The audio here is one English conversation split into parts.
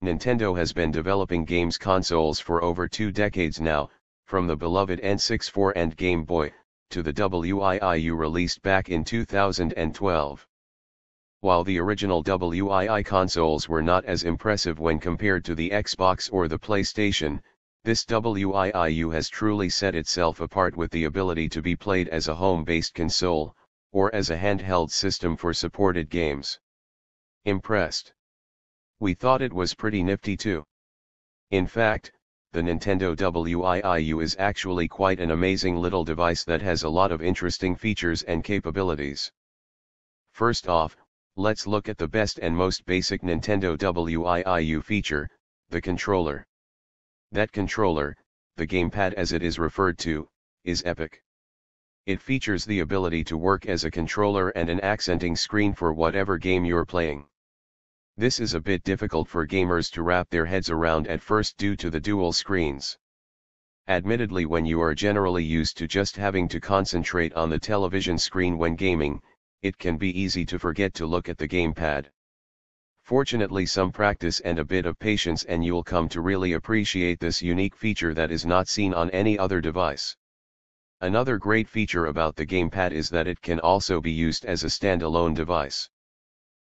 Nintendo has been developing games consoles for over 2 decades now, from the beloved N64 and Game Boy, to the Wii U released back in 2012. While the original Wii consoles were not as impressive when compared to the Xbox or the PlayStation, this Wii U has truly set itself apart with the ability to be played as a home-based console, or as a handheld system for supported games. Impressed? We thought it was pretty nifty too. In fact, the Nintendo Wii U is actually quite an amazing little device that has a lot of interesting features and capabilities. First off, let's look at the best and most basic Nintendo Wii U feature, the controller. That controller, the gamepad as it is referred to, is epic. It features the ability to work as a controller and an accenting screen for whatever game you're playing. This is a bit difficult for gamers to wrap their heads around at first due to the dual screens. Admittedly, when you are generally used to just having to concentrate on the television screen when gaming, it can be easy to forget to look at the gamepad. Fortunately, some practice and a bit of patience and you'll come to really appreciate this unique feature that is not seen on any other device. Another great feature about the gamepad is that it can also be used as a standalone device.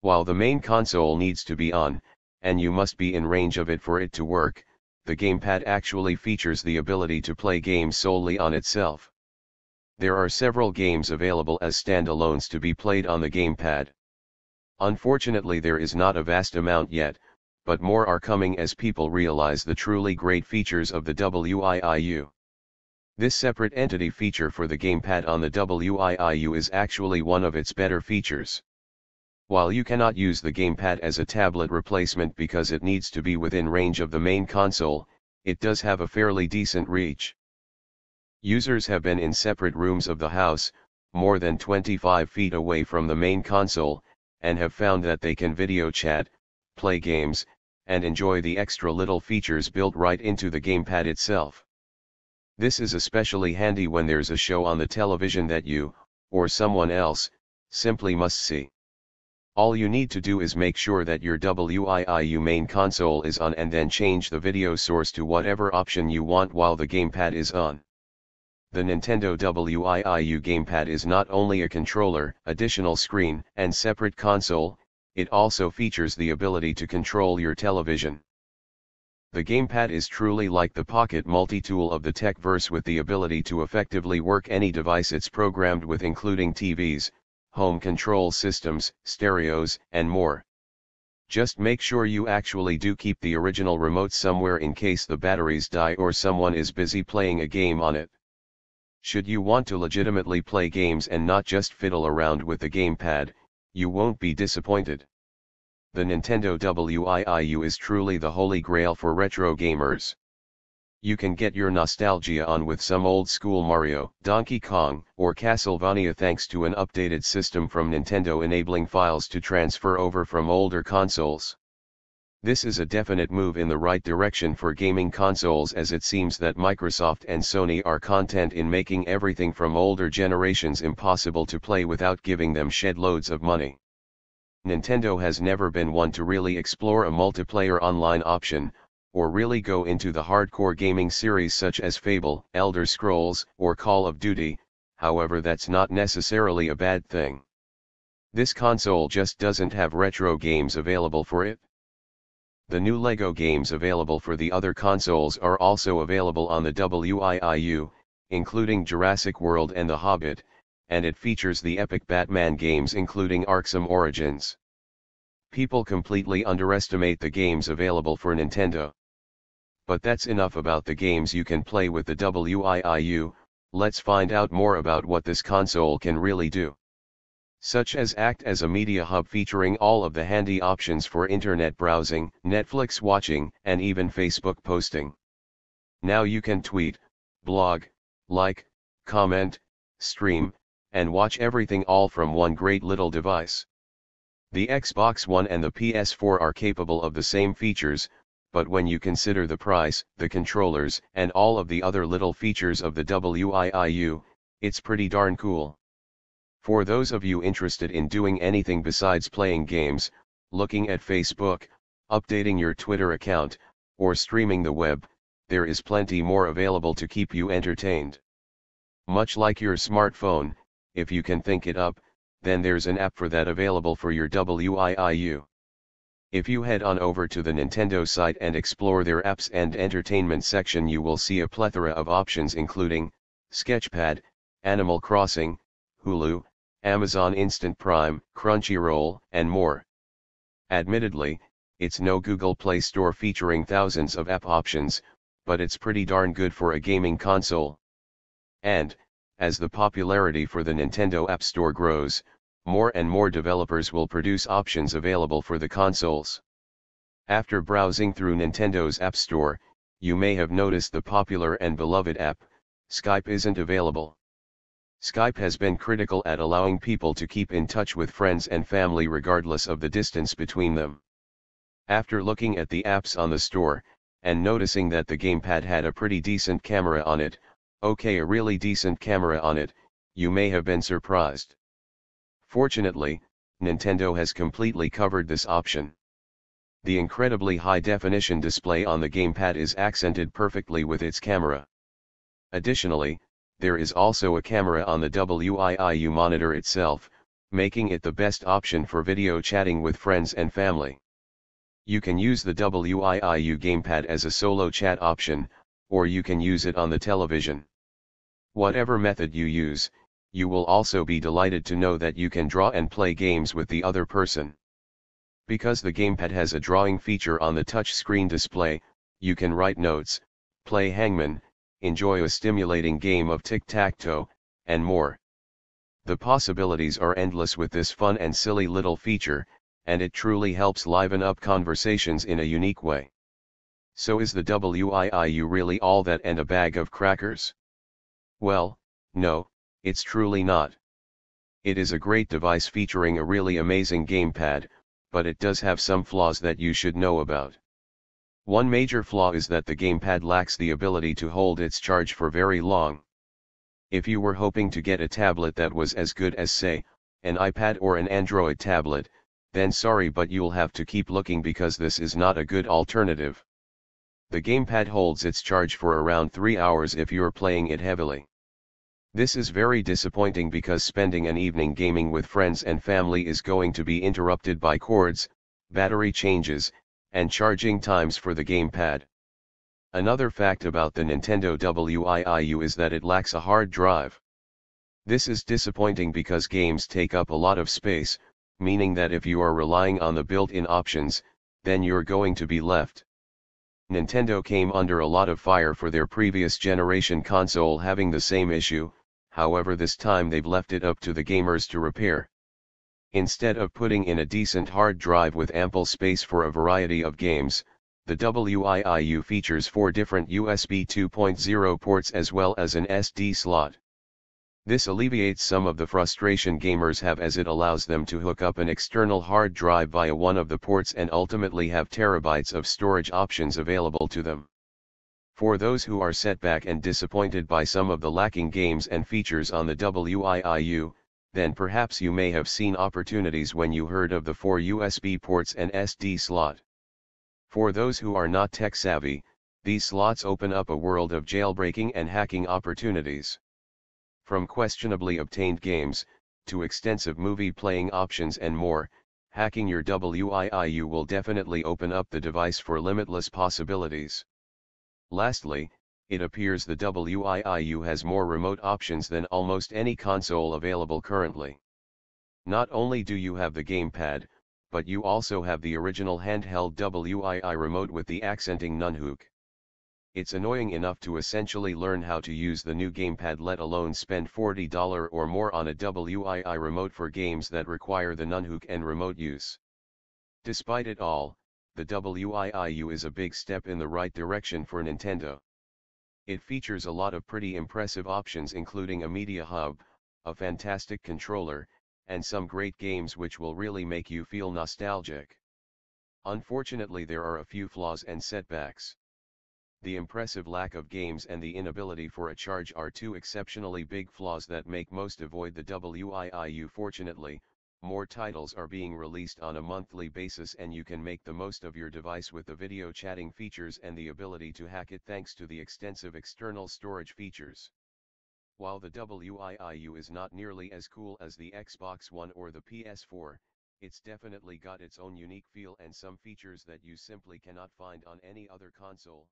While the main console needs to be on, and you must be in range of it for it to work, the gamepad actually features the ability to play games solely on itself. There are several games available as standalones to be played on the gamepad. Unfortunately, there is not a vast amount yet, but more are coming as people realize the truly great features of the Wii U. This separate entity feature for the gamepad on the Wii U is actually one of its better features. While you cannot use the gamepad as a tablet replacement because it needs to be within range of the main console, it does have a fairly decent reach. Users have been in separate rooms of the house, more than 25 feet away from the main console, and have found that they can video chat, play games, and enjoy the extra little features built right into the gamepad itself. This is especially handy when there's a show on the television that you, or someone else, simply must see. All you need to do is make sure that your Wii U main console is on and then change the video source to whatever option you want while the gamepad is on. The Nintendo Wii U gamepad is not only a controller, additional screen, and separate console, it also features the ability to control your television. The gamepad is truly like the pocket multi-tool of the tech-verse with the ability to effectively work any device it's programmed with, including TVs, home control systems, stereos, and more. Just make sure you actually do keep the original remote somewhere in case the batteries die or someone is busy playing a game on it. Should you want to legitimately play games and not just fiddle around with the gamepad, you won't be disappointed. The Nintendo Wii U is truly the holy grail for retro gamers. You can get your nostalgia on with some old-school Mario, Donkey Kong, or Castlevania thanks to an updated system from Nintendo enabling files to transfer over from older consoles. This is a definite move in the right direction for gaming consoles, as it seems that Microsoft and Sony are content in making everything from older generations impossible to play without giving them shed loads of money. Nintendo has never been one to really explore a multiplayer online option, or really go into the hardcore gaming series such as Fable, Elder Scrolls, or Call of Duty. However, that's not necessarily a bad thing. This console just doesn't have retro games available for it. The new LEGO games available for the other consoles are also available on the Wii U, including Jurassic World and The Hobbit, and it features the epic Batman games including Arkham Origins. People completely underestimate the games available for Nintendo. But that's enough about the games you can play with the Wii U. Let's find out more about what this console can really do. Such as act as a media hub featuring all of the handy options for internet browsing, Netflix watching, and even Facebook posting. Now you can tweet, blog, like, comment, stream, and watch everything all from one great little device. The Xbox One and the PS4 are capable of the same features, but when you consider the price, the controllers, and all of the other little features of the Wii U, it's pretty darn cool. For those of you interested in doing anything besides playing games, looking at Facebook, updating your Twitter account, or streaming the web, there is plenty more available to keep you entertained. Much like your smartphone, if you can think it up, then there's an app for that available for your Wii U. If you head on over to the Nintendo site and explore their apps and entertainment section, you will see a plethora of options including Sketchpad, Animal Crossing, Hulu, Amazon Instant Prime, Crunchyroll, and more. Admittedly, it's no Google Play Store featuring thousands of app options, but it's pretty darn good for a gaming console. And, as the popularity for the Nintendo App Store grows, more and more developers will produce options available for the consoles. After browsing through Nintendo's App Store, you may have noticed the popular and beloved app, Skype, isn't available. Skype has been critical at allowing people to keep in touch with friends and family regardless of the distance between them. After looking at the apps on the store, and noticing that the GamePad had a pretty decent camera on it, a really decent camera on it, you may have been surprised. Fortunately, Nintendo has completely covered this option. The incredibly high-definition display on the GamePad is accented perfectly with its camera. Additionally, there is also a camera on the Wii U monitor itself, making it the best option for video chatting with friends and family. You can use the Wii U GamePad as a solo chat option, or you can use it on the television. Whatever method you use, you will also be delighted to know that you can draw and play games with the other person. Because the GamePad has a drawing feature on the touchscreen display, you can write notes, play hangman, enjoy a stimulating game of tic-tac-toe, and more. The possibilities are endless with this fun and silly little feature, and it truly helps liven up conversations in a unique way. So is the Wii U really all that and a bag of crackers? Well, no, it's truly not. It is a great device featuring a really amazing gamepad, but it does have some flaws that you should know about. One major flaw is that the gamepad lacks the ability to hold its charge for very long. If you were hoping to get a tablet that was as good as, say, an iPad or an Android tablet, then sorry, but you'll have to keep looking because this is not a good alternative. The gamepad holds its charge for around 3 hours if you're playing it heavily. This is very disappointing because spending an evening gaming with friends and family is going to be interrupted by cords, battery changes, and charging times for the gamepad. Another fact about the Nintendo Wii U is that it lacks a hard drive. This is disappointing because games take up a lot of space, meaning that if you are relying on the built-in options, then you're going to be left. Nintendo came under a lot of fire for their previous generation console having the same issue, however this time they've left it up to the gamers to repair. Instead of putting in a decent hard drive with ample space for a variety of games, the Wii U features 4 different USB 2.0 ports as well as an SD slot. This alleviates some of the frustration gamers have as it allows them to hook up an external hard drive via one of the ports and ultimately have terabytes of storage options available to them. For those who are set back and disappointed by some of the lacking games and features on the Wii U, then perhaps you may have seen opportunities when you heard of the 4 USB ports and SD slot. For those who are not tech savvy, these slots open up a world of jailbreaking and hacking opportunities. From questionably obtained games, to extensive movie playing options and more, hacking your Wii U will definitely open up the device for limitless possibilities. Lastly, it appears the Wii U has more remote options than almost any console available currently. Not only do you have the gamepad, but you also have the original handheld Wii remote with the accenting nunhook. It's annoying enough to essentially learn how to use the new gamepad, let alone spend $40 or more on a Wii remote for games that require the nunhook and remote use. Despite it all, the Wii U is a big step in the right direction for Nintendo. It features a lot of pretty impressive options including a media hub, a fantastic controller, and some great games which will really make you feel nostalgic. Unfortunately, there are a few flaws and setbacks. The impressive lack of games and the inability for a charge are two exceptionally big flaws that make most avoid the Wii U. Fortunately, More titles are being released on a monthly basis, and you can make the most of your device with the video chatting features and the ability to hack it thanks to the extensive external storage features. While the Wii U is not nearly as cool as the Xbox One or the PS4, it's definitely got its own unique feel and some features that you simply cannot find on any other console.